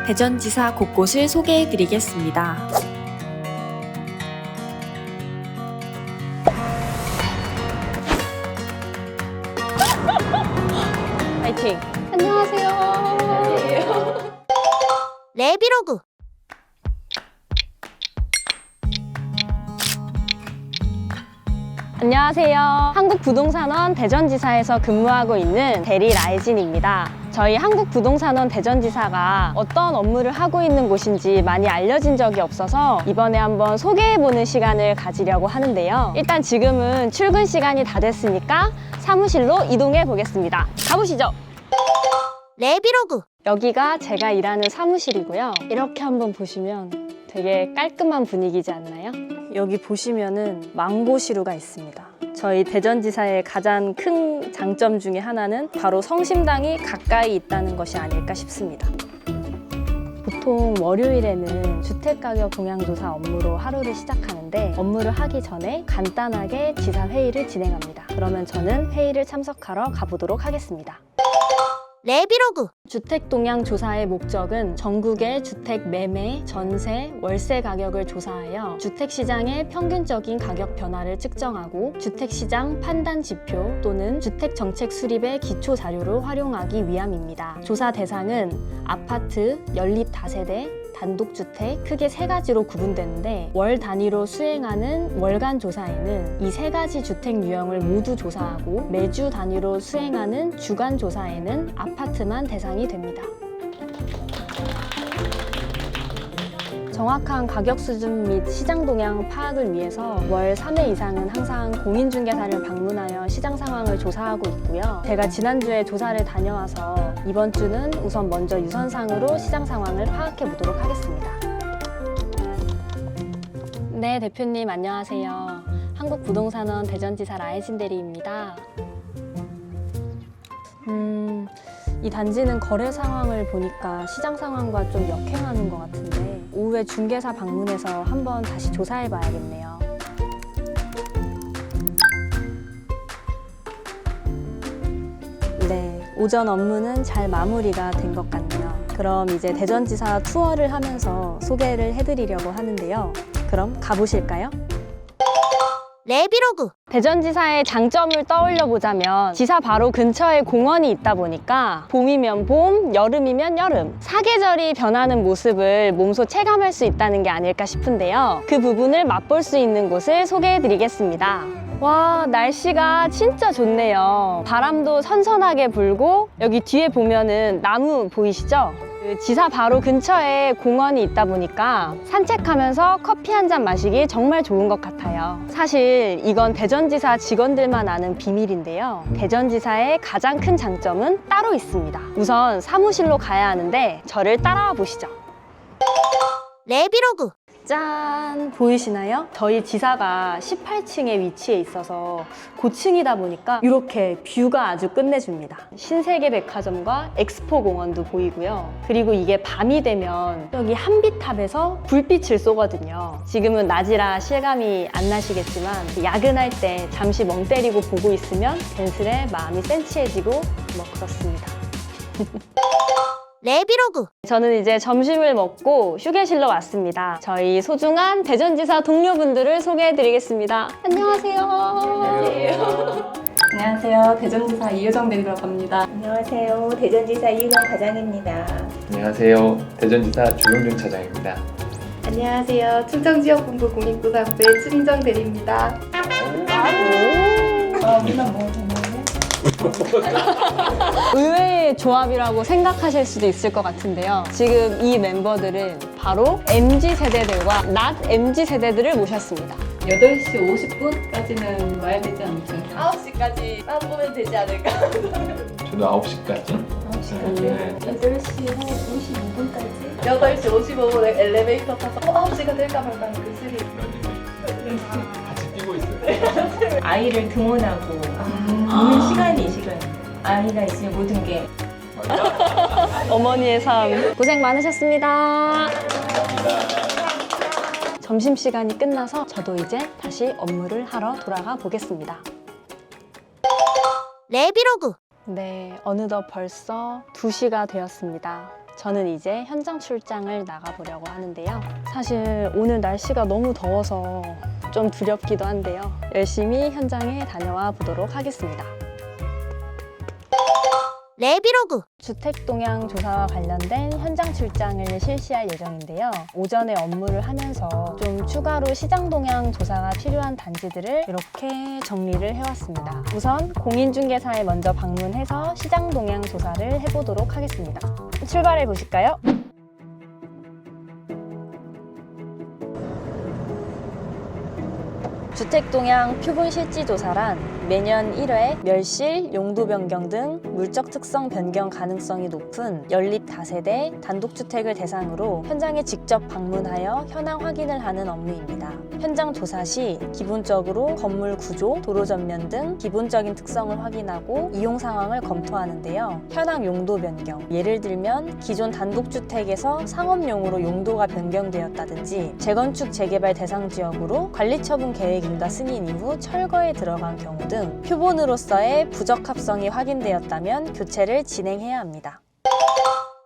대전지사 곳곳을 소개해드리겠습니다. 파이팅! 안녕하세요. 레비로그. 안녕하세요. 한국부동산원 대전지사에서 근무하고 있는 대리 라이진입니다. 저희 한국부동산원 대전지사가 어떤 업무를 하고 있는 곳인지 많이 알려진 적이 없어서 이번에 한번 소개해보는 시간을 가지려고 하는데요. 일단 지금은 출근 시간이 다 됐으니까 사무실로 이동해 보겠습니다. 가보시죠. 레비로그. 여기가 제가 일하는 사무실이고요. 이렇게 한번 보시면 되게 깔끔한 분위기지 않나요? 여기 보시면은 망고시루가 있습니다. 저희 대전지사의 가장 큰 장점 중에 하나는 바로 성심당이 가까이 있다는 것이 아닐까 싶습니다. 보통 월요일에는 주택가격 동향조사 업무로 하루를 시작하는데 업무를 하기 전에 간단하게 지사회의를 진행합니다. 그러면 저는 회의를 참석하러 가보도록 하겠습니다. 레비로그. 주택 동향 조사의 목적은 전국의 주택 매매, 전세, 월세 가격을 조사하여 주택시장의 평균적인 가격 변화를 측정하고 주택시장 판단 지표 또는 주택정책 수립의 기초 자료로 활용하기 위함입니다. 조사 대상은 아파트, 연립 다세대, 단독주택 크게 세 가지로 구분되는데 월 단위로 수행하는 월간 조사에는 이 세 가지 주택 유형을 모두 조사하고 매주 단위로 수행하는 주간 조사에는 아파트만 대상이 됩니다. 정확한 가격 수준 및 시장 동향 파악을 위해서 월 3회 이상은 항상 공인중개사를 방문하여 시장 상황을 조사하고 있고요. 제가 지난주에 조사를 다녀와서 이번 주는 우선 먼저 유선상으로 시장 상황을 파악해 보도록 하겠습니다. 네, 대표님 안녕하세요. 한국부동산원 대전지사 라이진 대리입니다. 이 단지는 거래 상황을 보니까 시장 상황과 좀 역행하는 것 같은데 오후에 중개사 방문해서 한번 다시 조사해 봐야겠네요. 네, 오전 업무는 잘 마무리가 된 것 같네요. 그럼 이제 대전지사 투어를 하면서 소개를 해드리려고 하는데요. 그럼 가보실까요? 레비로그. 대전지사의 장점을 떠올려 보자면 지사 바로 근처에 공원이 있다 보니까 봄이면 봄, 여름이면 여름 사계절이 변하는 모습을 몸소 체감할 수 있다는 게 아닐까 싶은데요. 그 부분을 맛볼 수 있는 곳을 소개해 드리겠습니다. 와, 날씨가 진짜 좋네요. 바람도 선선하게 불고 여기 뒤에 보면은 나무 보이시죠? 그 지사 바로 근처에 공원이 있다 보니까 산책하면서 커피 한 잔 마시기 정말 좋은 것 같아요. 사실 이건 대전지사 직원들만 아는 비밀인데요. 대전지사의 가장 큰 장점은 따로 있습니다. 우선 사무실로 가야 하는데 저를 따라와 보시죠. 레비로그. 짠! 보이시나요? 저희 지사가 18층에 위치해 있어서 고층이다 보니까 이렇게 뷰가 아주 끝내줍니다. 신세계백화점과 엑스포공원도 보이고요. 그리고 이게 밤이 되면 여기 한비탑에서 불빛을 쏘거든요. 지금은 낮이라 실감이 안 나시겠지만 야근할 때 잠시 멍 때리고 보고 있으면 괜스레 마음이 센치해지고 뭐 그렇습니다. 레비로그. 저는 이제 점심을 먹고 휴게실로 왔습니다. 저희 소중한 대전지사 동료분들을 소개해드리겠습니다. 안녕하세요. 안녕하세요. 대전지사 이효정 대리라고 합니다. 안녕하세요. 대전지사 이유정 과장입니다. 안녕하세요. 대전지사 조용준 차장입니다. 안녕하세요. 충청지역본부 공익부사부의 추민정 대리입니다. 우리만 뭐 되나요? 의외의 조합이라고 생각하실 수도 있을 것 같은데요. 지금 이 멤버들은 바로 MZ세대들과 낮 MZ세대들을 모셨습니다. 8시 50분까지는 와야 되지 않을까? 9시까지 따보면 되지 않을까? 저도 9시까지. 9시까지? 네. 8시 한 55분까지? 8시 55분에 엘리베이터 타서 9시가 될까 말까 하는 그 스릴. 같이 뛰고 있어요. 아이를 등원하고 노는 시간이 이 시간이에요. 아이가 있으면 모든 게 어머니의 삶 고생 많으셨습니다. 점심시간이 끝나서 저도 이제 다시 업무를 하러 돌아가 보겠습니다. 레비로그. 네, 어느덧 벌써 2시가 되었습니다. 저는 이제 현장 출장을 나가보려고 하는데요. 사실 오늘 날씨가 너무 더워서 좀 두렵기도 한데요. 열심히 현장에 다녀와 보도록 하겠습니다. 레비로그. 주택 동향 조사와 관련된 현장 출장을 실시할 예정인데요. 오전에 업무를 하면서 좀 추가로 시장 동향 조사가 필요한 단지들을 이렇게 정리를 해왔습니다. 우선 공인중개사에 먼저 방문해서 시장 동향 조사를 해보도록 하겠습니다. 출발해 보실까요? 주택동향 표본 실지 조사란 매년 1회 멸실, 용도 변경 등 물적 특성 변경 가능성이 높은 연립 다세대 단독주택을 대상으로 현장에 직접 방문하여 현황 확인을 하는 업무입니다. 현장 조사 시 기본적으로 건물 구조, 도로 전면 등 기본적인 특성을 확인하고 이용 상황을 검토하는데요. 현황 용도 변경, 예를 들면 기존 단독주택에서 상업용으로 용도가 변경되었다든지 재건축 재개발 대상 지역으로 관리처분 계획인가 승인 이후 철거에 들어간 경우 등 표본으로서의 부적합성이 확인되었다면 교체를 진행해야 합니다.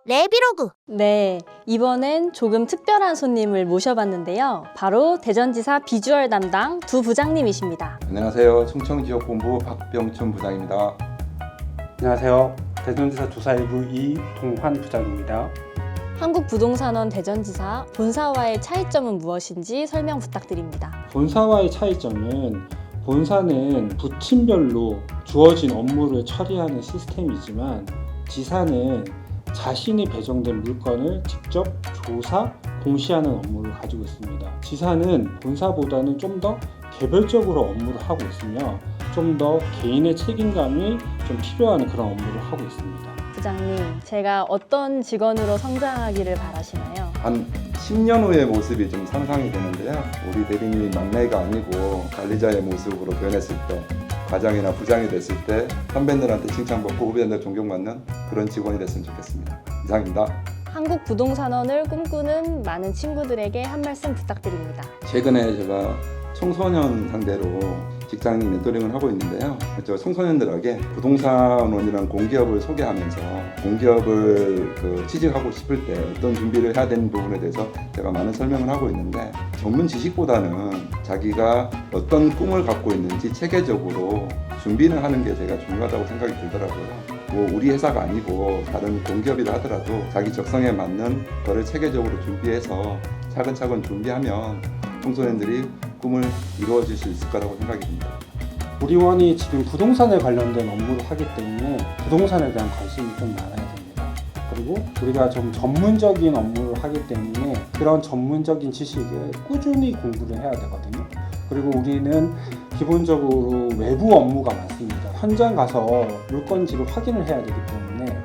레비로그. 네, 이번엔 조금 특별한 손님을 모셔봤는데요. 바로 대전지사 비주얼 담당 두 부장님이십니다. 안녕하세요. 충청지역본부 박병춘 부장입니다. 안녕하세요. 대전지사 조사일부 이동환 부장입니다. 한국부동산원 대전지사 본사와의 차이점은 무엇인지 설명 부탁드립니다. 본사와의 차이점은 본사는 부침별로 주어진 업무를 처리하는 시스템이지만 지사는 자신이 배정된 물건을 직접 조사, 공시하는 업무를 가지고 있습니다. 지사는 본사보다는 좀 더 개별적으로 업무를 하고 있으며 좀 더 개인의 책임감이 좀 필요한 그런 업무를 하고 있습니다. 부장님, 제가 어떤 직원으로 성장하기를 바라시나요? 한 10년 후의 모습이 좀 상상이 되는데요. 우리 대리님이 막내가 아니고 관리자의 모습으로 변했을 때, 과장이나 부장이 됐을 때 선배들한테 칭찬받고 후배들 존경받는 그런 직원이 됐으면 좋겠습니다. 이상입니다. 한국부동산원을 꿈꾸는 많은 친구들에게 한 말씀 부탁드립니다. 최근에 제가 청소년 상대로 직장 멘토링을 하고 있는데요. 저 청소년들에게 부동산원이라는 공기업을 소개하면서 공기업을 취직하고 싶을 때 어떤 준비를 해야 되는 부분에 대해서 제가 많은 설명을 하고 있는데 전문 지식보다는 자기가 어떤 꿈을 갖고 있는지 체계적으로 준비를 하는 게 제가 중요하다고 생각이 들더라고요. 뭐 우리 회사가 아니고 다른 공기업이라 하더라도 자기 적성에 맞는 거를 체계적으로 준비해서 차근차근 준비하면 청소년들이 꿈을 이루어질 수 있을 거라고 생각이 듭니다. 우리 원이 지금 부동산에 관련된 업무를 하기 때문에 부동산에 대한 관심이 좀 많아야 됩니다. 그리고 우리가 좀 전문적인 업무를 하기 때문에 그런 전문적인 지식을 꾸준히 공부를 해야 되거든요. 그리고 우리는 기본적으로 외부 업무가 많습니다. 현장 가서 물건지를 확인을 해야 되기 때문에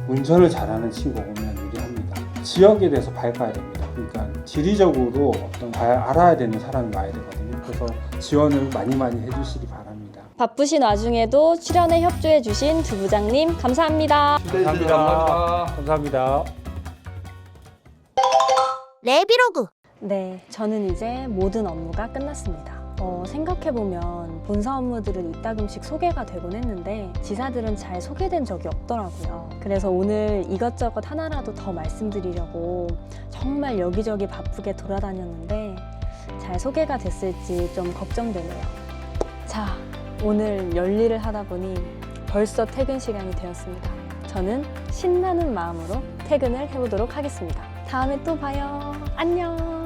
운전을 잘하는 친구가 오면 유리합니다. 지역에 대해서 밝아야 됩니다. 그러니까 지리적으로 어떤 알아야 되는 사람이 와야 되거든요. 그래서 지원을 많이 해주시기 바랍니다. 바쁘신 와중에도 출연에 협조해주신 두 부장님 감사합니다. 감사합니다. 레비로그. 네, 저는 이제 모든 업무가 끝났습니다. 생각해보면 본사 업무들은 이따금씩 소개가 되곤 했는데 지사들은 잘 소개된 적이 없더라고요. 그래서 오늘 이것저것 하나라도 더 말씀드리려고 정말 여기저기 바쁘게 돌아다녔는데 잘 소개가 됐을지 좀 걱정되네요. 자, 오늘 열일을 하다 보니 벌써 퇴근 시간이 되었습니다. 저는 신나는 마음으로 퇴근을 해보도록 하겠습니다. 다음에 또 봐요. 안녕.